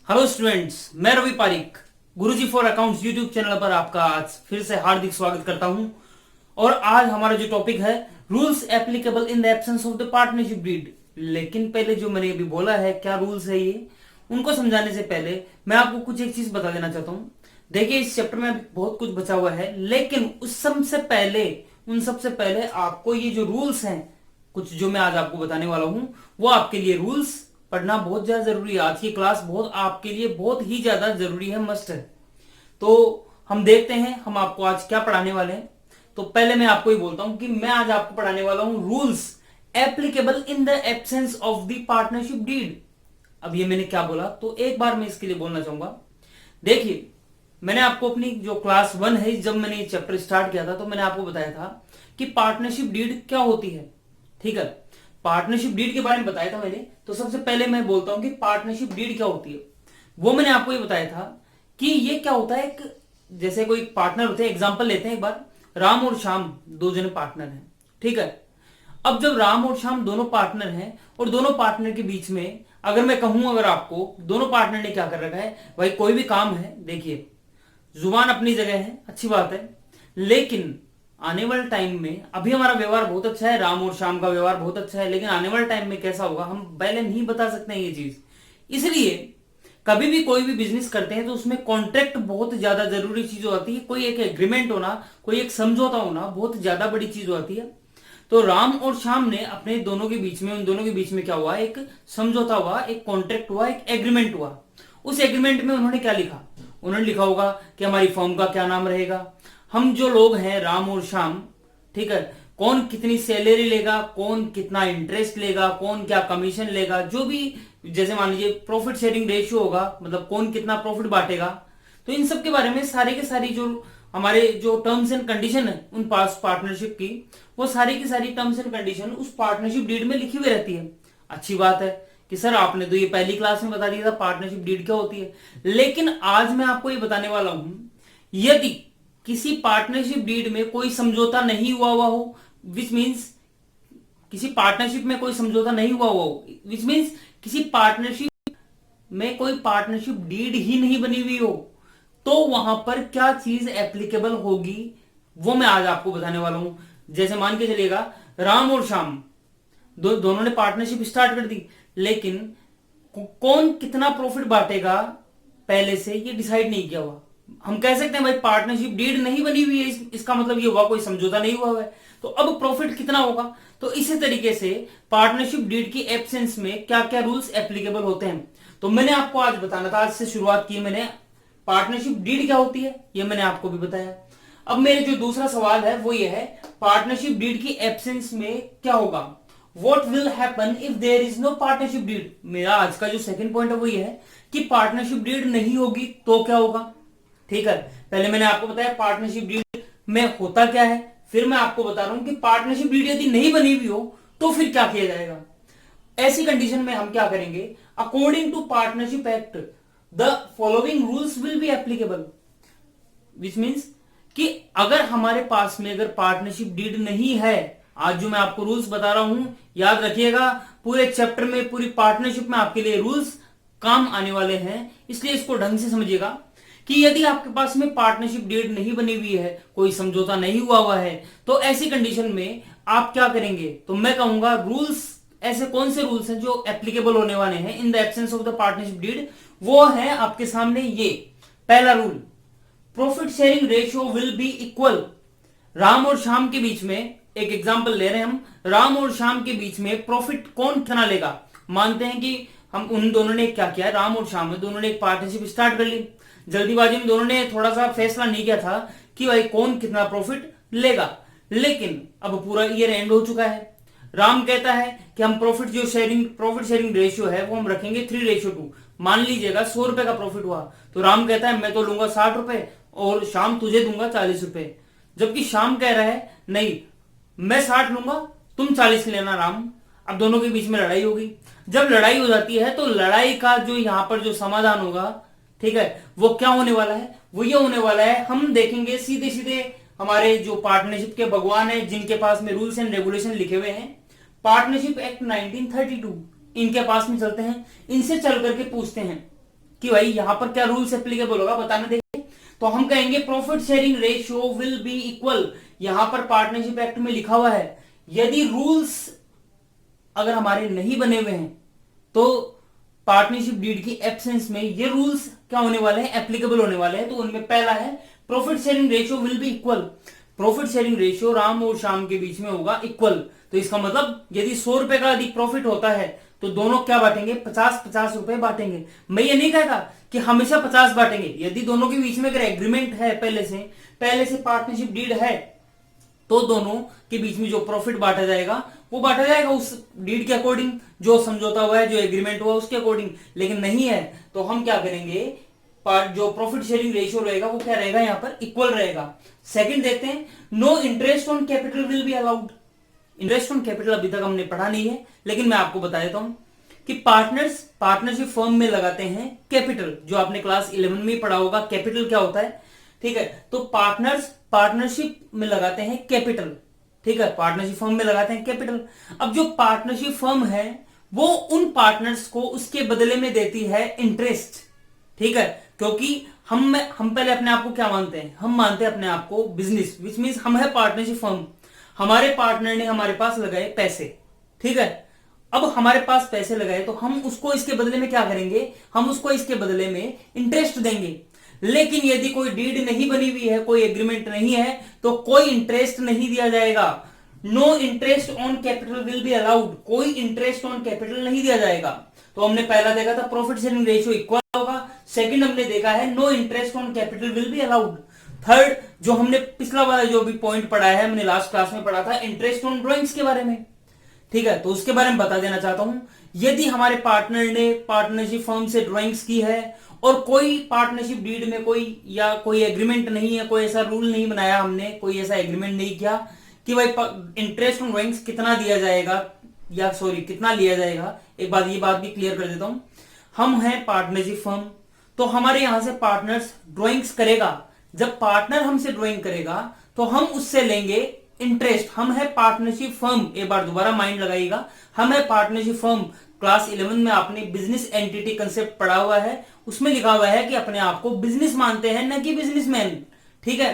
Hello students, मैं रवि पारिक गुरुजी for accounts YouTube channel पर आपका आज फिर से हार्दिक स्वागत करता हूं। और आज हमारा जो टॉपिक है rules applicable in the absence of the partnership deed. लेकिन पहले जो मैंने अभी बोला है क्या रूल्स है ये, उनको समझाने से पहले मैं आपको कुछ एक चीज बता देना चाहता हूं। देखिए, इस चैप्टर में बहुत कुछ बचा हुआ है, लेकिन उन सबसे पहले आपको ये जो रूल्स हैं, कुछ जो मैं आज आपको बताने वाला हूं, वो आपके लिए रूल्स पढ़ना बहुत ज्यादा जरूरी है। आज की क्लास बहुत आपके लिए बहुत ही ज्यादा जरूरी है, मस्ट है। तो हम देखते हैं हम आपको आज क्या पढ़ाने वाले हैं। तो पहले मैं आपको ही बोलता हूं कि मैं आज आपको पढ़ाने वाला हूं rules applicable in the absence of the partnership deed. अब ये मैंने क्या बोला, तो एक बार मैं इसके लिए बोलना चाहूंगा। देखिए, मैंने आपको अपनी जो क्लास 1 है, जब मैंने ये चैप्टर स्टार्ट किया था तो मैंने आपको बताया था कि पार्टनरशिप डीड क्या होती है। ठीक है, पार्टनरशिप डीड के बारे में बताया था मैंने। तो सबसे पहले मैं बोलता हूं कि पार्टनरशिप डीड क्या होती है। वो मैंने आपको ये बताया था कि ये क्या होता है। एक जैसे कोई पार्टनर होते हैं, एग्जांपल लेते हैं एक बार, राम और श्याम दो जने पार्टनर हैं। ठीक है, अब जब राम और श्याम दोनों पार्टनर हैं और दोनों पार्टनर के बीच में अगर मैं कहूं, अगर आपको दोनों पार्टनर ने क्या कर रखा है, भाई कोई भी काम है, देखिए जुबान अपनी जगह है, अच्छी बात है, लेकिन आने वाले टाइम में अभी हमारा व्यवहार बहुत अच्छा है, राम और श्याम का व्यवहार बहुत अच्छा है, लेकिन आने वाले टाइम में कैसा होगा हम पहले नहीं बता सकते हैं ये चीज। इसलिए कभी भी कोई भी बिजनेस करते हैं तो उसमें कॉन्ट्रैक्ट बहुत ज्यादा जरूरी चीज होती है। कोई एक एग्रीमेंट होना, कोई एक समझौता होना बहुत ज्यादा बड़ी चीज होती है। तो राम और श्याम ने अपने दोनों के बीच में, उन दोनों के बीच में क्या हुआ, एक समझौता हुआ, एक कॉन्ट्रैक्ट हुआ, एक एग्रीमेंट हुआ। उस एग्रीमेंट में उन्होंने क्या लिखा, उन्होंने लिखा होगा कि हमारी फर्म का क्या नाम रहेगा, हम जो लोग हैं राम और श्याम, ठीक है, कौन कितनी सैलरी लेगा, कौन कितना इंटरेस्ट लेगा, कौन क्या कमीशन लेगा, जो भी जैसे मान लीजिए प्रॉफिट शेयरिंग रेशियो होगा, मतलब कौन कितना प्रॉफिट बांटेगा। तो इन सब के बारे में सारे के सारी जो हमारे जो टर्म्स एंड कंडीशन है उन पास पार्टनरशिप की, वो सारी की सारी टर्म्स एंड कंडीशन उस पार्टनरशिप डीड में लिखी हुई रहती है। अच्छी बात है कि सर आपने तो ये पहली क्लास में बता दिया था पार्टनरशिप डीड क्या होती है, लेकिन आज मैं आपको ये बताने वाला हूं, यदि किसी पार्टनरशिप डीड में कोई समझौता नहीं हुआ हो, विच मीन्स किसी पार्टनरशिप में कोई समझौता नहीं हुआ हो, विच मीन्स किसी पार्टनरशिप में कोई पार्टनरशिप डीड ही नहीं बनी हुई हो, तो वहां पर क्या चीज एप्लीकेबल होगी वो मैं आज आपको बताने वाला हूं। जैसे मान के चलिएगा राम और श्याम दोनों ने पार्टनरशिप स्टार्ट कर दी, लेकिन कौन कितना प्रॉफिट बांटेगा पहले से ये डिसाइड नहीं किया हुआ। हम कह सकते हैं भाई पार्टनरशिप डीड नहीं बनी हुई है, इसका मतलब ये हुआ कोई समझौता नहीं हुआ है, तो अब प्रॉफिट कितना होगा। तो इसी तरीके से पार्टनरशिप डीड की एब्सेंस में क्या क्या रूल्स एप्लीकेबल होते हैं, तो मैंने आपको आज बताना था। आज से शुरुआत की मैंने, पार्टनरशिप डीड क्या होती है ये मैंने आपको भी बताया। अब मेरे जो दूसरा सवाल है वो ये है, पार्टनरशिप डीड की एब्सेंस में क्या होगा, what will happen if there is no partnership deed. मेरा आज का जो सेकंड पॉइंट है वो ये है कि पार्टनरशिप डीड नहीं होगी तो क्या होगा। ठीक है, पहले मैंने आपको बताया पार्टनरशिप डीड में होता क्या है, फिर मैं आपको बता रहा हूं कि पार्टनरशिप डीड यदि नहीं बनी हुई हो तो फिर क्या किया जाएगा। ऐसी कंडीशन में हम क्या करेंगे, according to partnership act the following rules will be applicable, which means कि अगर हमारे पास में अगर पार्टनरशिप डीड नहीं है, आज जो मैं आपको रूल्स बता रहा हूं याद रखिएगा, पूरे चैप्टर में पूरी पार्टनरशिप में आपके लिए रूल्स काम आने वाले हैं, इसलिए इसको ढंग से समझिएगा कि यदि आपके पास में पार्टनरशिप डीड नहीं बनी हुई है, कोई समझौता नहीं हुआ है, तो ऐसी कंडीशन में आप क्या करेंगे। तो मैं कहूंगा रूल्स, ऐसे कौन से रूल्स हैं जो एप्लीकेबल होने वाले हैं in the absence of the partnership deed, वो है आपके सामने ये। पहला rule, profit sharing ratio will be equal. Ram और श्याम के बीच में, एक एग्जांपल ले रहे हैं हम, राम और श्याम के बीच में प्रॉफिट कौन कितना लेगा। मानते हैं कि हम उन दोनों ने क्या किया, राम और श्याम दोनों ने एक पार्टनरशिप स्टार्ट कर ली, जल्दीबाजी में दोनों ने थोड़ा सा फैसला नहीं किया था कि भाई कौन कितना प्रॉफिट लेगा, लेकिन अब पूरा ईयर एंड हो चुका है। राम कहता है कि हम प्रॉफिट शेयरिंग रेशियो है वो हम रखेंगे 3:2। मान लीजिएगा 100 रुपए का प्रॉफिट हुआ, तो राम कहता है मैं तो लूंगा 60 रुपए और श्याम तुझे दूंगा 40 रुपए, जबकि श्याम कह रहा है नहीं मैं 60 लूंगा तुम 40 लेना राम। अब दोनों के बीच में लड़ाई होगी। जब लड़ाई हो जाती है तो लड़ाई का जो यहां पर जो समाधान होगा, ठीक है, वो क्या होने वाला है, वो ये होने वाला है, हम देखेंगे सीधे सीधे हमारे जो पार्टनरशिप के भगवान है जिनके पास में रूल्स एंड रेगुलेशन लिखे हुए हैं, पार्टनरशिप एक्ट 1932, इनके पास में चलते हैं, इनसे चल करके पूछते हैं कि भाई यहां पर क्या रूल्स एप्लीकेबल होगा, बताना देखिए। तो हम कहेंगे profit sharing ratio will be equal. यहां पर पार्टनरशिप एक्ट में लिखा हुआ है यदि रूल्स अगर हमारे नहीं बने हुए हैं तो पार्टनरशिप डीड की एब्सेंस में ये रूल्स क्या होने वाले हैं, एप्लीकेबल होने वाले हैं। तो उनमें पहला है profit sharing ratio will be equal. Profit sharing ratio Ram और श्याम के बीच में होगा इक्वल। तो इसका मतलब यदि 100 रुपए का अधिक प्रॉफिट होता है तो दोनों क्या बांटेंगे, 50-50 रुपए बांटेंगे। मैं ये नहीं कहता कि हमेशा 50 बांटेंगे। यदि दोनों के बीच में अगर एग्रीमेंट है, पहले से पार्टनरशिप डीड है, तो दोनों के बीच में जो प्रॉफिट बांटा जाएगा वो बांटा जाएगा उस डीड के अकॉर्डिंग, जो समझौता हुआ है, जो एग्रीमेंट हुआ उसके अकॉर्डिंग। लेकिन नहीं है तो हम क्या करेंगे, जो प्रॉफिट शेयरिंग रेशियो रहेगा वो क्या रहेगा, यहां पर इक्वल रहेगा। सेकंड देखते हैं, no interest on capital will be allowed. Interest on capital अभी तक हमने पढ़ा नहीं है, लेकिन मैं आपको बता देता हूं कि पार्टनरशिप फर्म में लगाते हैं कैपिटल। जो आपने क्लास 11 में पढ़ा होगा कैपिटल क्या होता है, ठीक है। तो पार्टनरशिप में लगाते हैं कैपिटल, ठीक है, पार्टनरशिप फर्म में लगाते हैं कैपिटल। अब जो पार्टनरशिप फर्म है वो उन पार्टनर्स को उसके बदले में देती है इंटरेस्ट, ठीक है। क्योंकि हम पहले अपने आप को क्या मानते हैं, हम मानते हैं अपने आप को बिजनेस, विच मीन्स हम है पार्टनरशिप फर्म। हमारे पार्टनर ने हमारे पास लगाए पैसे, ठीक है। अब हमारे पास पैसे लगाए तो हम उसको इसके बदले में क्या करेंगे, हम उसको इसके बदले में इंटरेस्ट देंगे। लेकिन यदि कोई डीड नहीं बनी हुई है, कोई एग्रीमेंट नहीं है, तो कोई इंटरेस्ट नहीं दिया जाएगा। No interest on capital will be allowed. कोई इंटरेस्ट ऑन कैपिटल नहीं दिया जाएगा। तो हमने पहला देखा था प्रॉफिट शेयरिंग रेशियो इक्वल होगा। सेकंड हमने देखा है no interest on capital will be allowed. Third जो हमने पिछला वाला जो भी पॉइंट पढ़ा है, हमने लास्ट क्लास में पढ़ा था इंटरेस्ट ऑन ड्रॉइंग्स के बारे में, ठीक है। तो उसके बारे में बता देना चाहता हूं, यदि हमारे पार्टनर ने पार्टनरशिप फर्म से ड्राइंग्स की है और कोई पार्टनरशिप डीड में कोई एग्रीमेंट नहीं है, कोई ऐसा रूल नहीं बनाया हमने, कोई ऐसा एग्रीमेंट नहीं किया कि भाई इंटरेस्ट ऑन ड्राइंग्स कितना दिया जाएगा, या सॉरी कितना लिया जाएगा। एक बात ये बात भी क्लियर कर देता हूं, हम हैं पार्टनरशिप फर्म, तो हमारे यहां से पार्टनर्स ड्राइंग्स करेगा। जब पार्टनर हमसे ड्राइंग करेगा तो हम उससे लेंगे इंटरेस्ट। हम है पार्टनरशिप फर्म, एक बार दोबारा माइंड लगाइएगा, हम है पार्टनरशिप फर्म। क्लास 11 में आपने बिजनेस एंटिटी कंसेप्ट पढ़ा हुआ है, उसमें लिखा हुआ है कि अपने आप को बिजनेस मानते हैं, न कि बिजनेसमैन, ठीक है।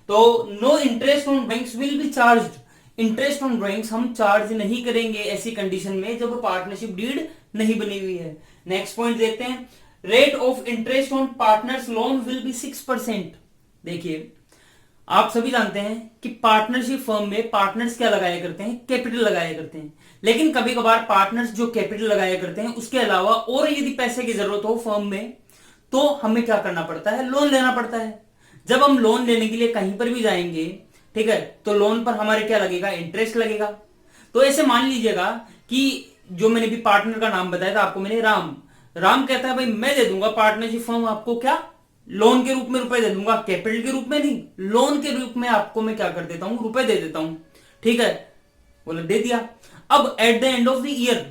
तो no interest on drawings will be charged. Interest on drawings हम चार्ज नहीं करेंगे ऐसी कंडीशन में जब पार्टनरशिप डीड नहीं बनी हुई है। नेक्स्ट पॉइंट देखते हैं, rate of interest on partners loan will be 6%। देखिए आप सभी जानते हैं कि पार्टनरशिप फर्म में पार्टनर्स क्या लगाया करते हैं, कैपिटल लगाया करते हैं। लेकिन कभी कभार पार्टनर्स जो कैपिटल लगाया करते हैं उसके अलावा और यदि पैसे की जरूरत हो फर्म में तो हमें क्या करना पड़ता है, लोन लेना पड़ता है। जब हम लोन लेने के लिए कहीं पर भी जाएंगे, ठीक है, तो लोन पर हमारे क्या लगेगा, इंटरेस्ट लगेगा। तो ऐसे मान लीजिएगा कि जो मैंने भी पार्टनर का नाम बताया था आपको मैंने, राम कहता है भाई मैं दे दूंगा पार्टनरशिप फर्म आपको क्या, लोन के रूप में रुपए दे दूंगा, कैपिटल के रूप में नहीं, लोन के रूप में आपको मैं क्या कर देता हूं, रुपए दे देता हूं, ठीक है। बोले दे दिया। अब at the end of the year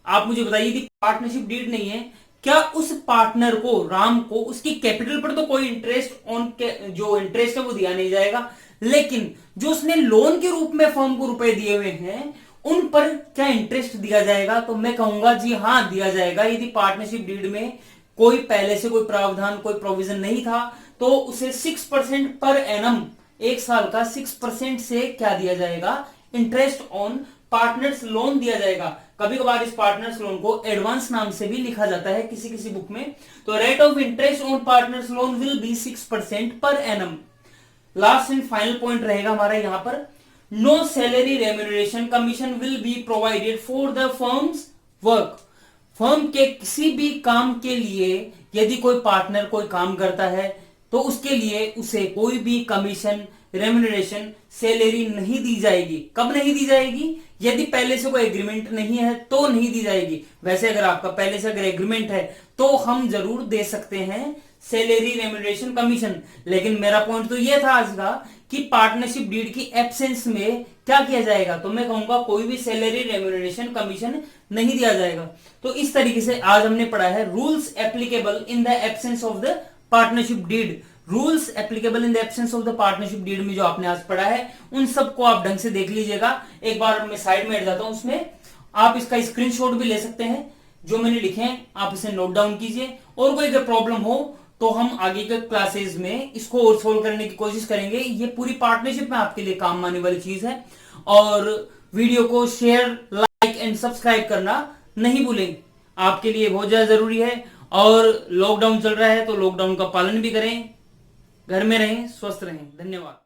आप मुझे बताइए कि पार्टनरशिप डीड नहीं है, क्या उस पार्टनर को, राम को, उसकी कैपिटल पर तो कोई इंटरेस्ट ऑन जो इंटरेस्ट है वो दिया नहीं जाएगा, लेकिन जो उसने लोन के रूप में फर्म को रुपए दिए हुए हैं उन पर क्या इंटरेस्ट दिया जाएगा। तो मैं कहूंगा जी हाँ दिया जाएगा। यदि पार्टनरशिप डीड में कोई पहले से कोई प्रावधान, कोई प्रोविजन नहीं था तो उसे 6% पर एनम, एक साल का 6% से क्या दिया जाएगा, इंटरेस्ट ऑन पार्टनर्स लोन दिया जाएगा। कभी कभार इस पार्टनर्स लोन को एडवांस नाम से भी लिखा जाता है किसी किसी बुक में। तो rate of interest on partners loan will be 6% per annum. Last and final point रहेगा हमारा यहां पर, no salary remuneration commission will be provided for the firm's work. Firm के किसी भी काम के लिए यदि कोई पार्टनर कोई काम करता है तो उसके लिए उसे कोई भी कमीशन, रेम्यूनरेशन, सैलरी नहीं दी जाएगी। कब नहीं दी जाएगी, यदि पहले से कोई एग्रीमेंट नहीं है तो नहीं दी जाएगी। वैसे अगर आपका पहले से अगर एग्रीमेंट है तो हम जरूर दे सकते हैं सैलरी, रेम्यूनरेशन, कमीशन। लेकिन मेरा पॉइंट तो यह था आज का कि पार्टनरशिप डीड की एब्सेंस में क्या किया जाएगा, तो मैं कहूंगा कोई भी सैलरी, रेम्यूनरेशन, कमीशन नहीं दिया जाएगा। तो इस तरीके से आज हमने पढ़ा है rules applicable in the absence of the partnership deed. Rules applicable in the absence of the partnership deed में जो आपने आज पढ़ा है उन सबको आप ढंग से देख लीजिएगा। एक बार मैं साइड में हट जाता हूं, उसमें आप इसका स्क्रीनशॉट भी ले सकते हैं। जो मैंने लिखे हैं आप इसे नोट डाउन कीजिए और कोई अगर प्रॉब्लम हो तो हम आगे के क्लासेस में इसको और सोल्व करने की कोशिश करेंगे। ये पूरी पार्टनरशिप में आपके लिए काम आने वाली चीज है। और वीडियो को शेयर, लाइक एंड सब्सक्राइब करना नहीं भूलें, आपके लिए बहुत ज्यादा जरूरी है। और लॉकडाउन चल रहा है तो लॉकडाउन का पालन भी करें, घर में रहें, स्वस्थ रहें। धन्यवाद।